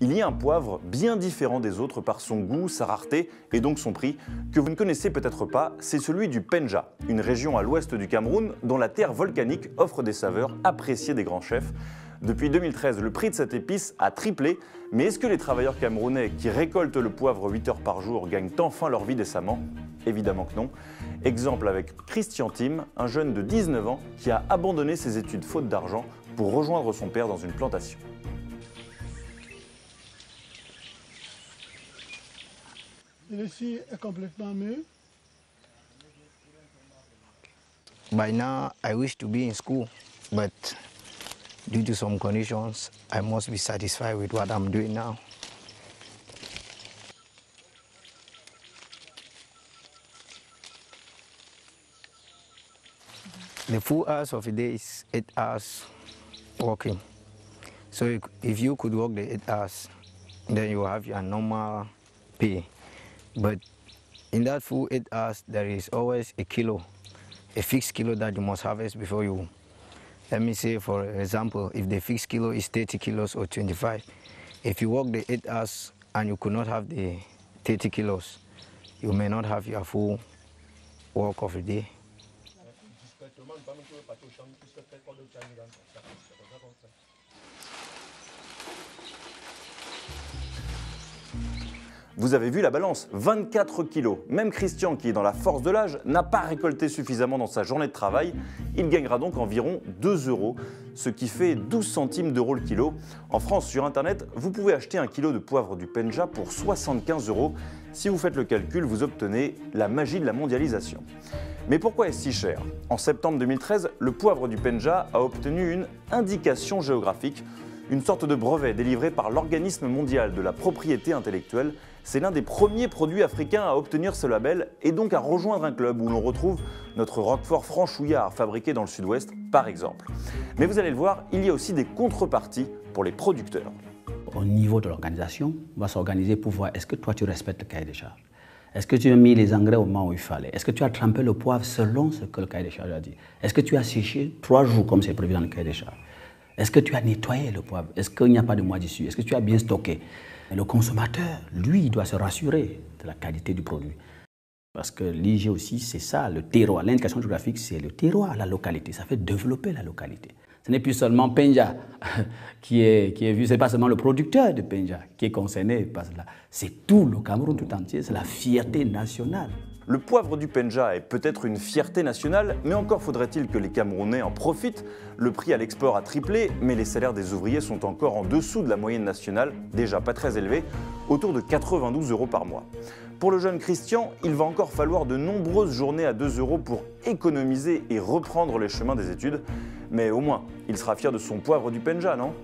il y a un poivre bien différent des autres par son goût, sa rareté et donc son prix, que vous ne connaissez peut-être pas, c'est celui du Penja, une région à l'ouest du Cameroun dont la terre volcanique offre des saveurs appréciées des grands chefs. Depuis 2013, le prix de cette épice a triplé, mais est-ce que les travailleurs camerounais qui récoltent le poivre 8 heures par jour gagnent enfin leur vie décemment? Évidemment que non. Exemple avec Christian Tim, un jeune de 19 ans qui a abandonné ses études faute d'argent pour rejoindre son père dans une plantation. Celui-ci est complètement mûr. By now, I wish to be in school, but due to some conditions, I must be satisfied with what I'm doing now. The full hours of a day is 8 hours working. So if you could work the 8 hours, then you have your normal pay. But in that full 8 hours, there is always a kilo, a fixed kilo that you must harvest before you. Let me say, for example, if the fixed kilo is 30 kilos or 25, if you work the 8 hours and you could not have the 30 kilos, you may not have your full work of the day. Vous avez vu la balance, 24 kilos. Même Christian, qui est dans la force de l'âge, n'a pas récolté suffisamment dans sa journée de travail. Il gagnera donc environ 2 €, ce qui fait 12 centimes d'euros le kilo. En France, sur Internet, vous pouvez acheter un kilo de poivre du Penja pour 75 €. Si vous faites le calcul, vous obtenez la magie de la mondialisation. Mais pourquoi est-ce si cher? En septembre 2013, le poivre du Penja a obtenu une indication géographique, une sorte de brevet délivré par l'Organisme mondial de la propriété intellectuelle. C'est l'un des premiers produits africains à obtenir ce label et donc à rejoindre un club où l'on retrouve notre roquefort franchouillard fabriqué dans le sud-ouest, par exemple. Mais vous allez le voir, il y a aussi des contreparties pour les producteurs. Au niveau de l'organisation, on va s'organiser pour voir est-ce que toi tu respectes le cahier des charges. Est-ce que tu as mis les engrais au moment où il fallait? Est-ce que tu as trempé le poivre selon ce que le cahier des charges a dit? Est-ce que tu as séché 3 jours comme c'est prévu dans le cahier des charges? Est-ce que tu as nettoyé le poivre? Est-ce qu'il n'y a pas de moisissure? Est-ce que tu as bien stocké? Et le consommateur, lui, doit se rassurer de la qualité du produit. Parce que l'IG aussi, c'est ça, le terroir. L'indication géographique, c'est le terroir, la localité. Ça fait développer la localité. Ce n'est plus seulement Penja qui est vu, ce n'est pas seulement le producteur de Penja qui est concerné par cela. C'est tout le Cameroun tout entier, c'est la fierté nationale. Le poivre du Penja est peut-être une fierté nationale, mais encore faudrait-il que les Camerounais en profitent. Le prix à l'export a triplé, mais les salaires des ouvriers sont encore en dessous de la moyenne nationale, déjà pas très élevée, autour de 92 € par mois. Pour le jeune Christian, il va encore falloir de nombreuses journées à 2 € pour économiser et reprendre les chemins des études. Mais au moins, il sera fier de son poivre du Penja, non ?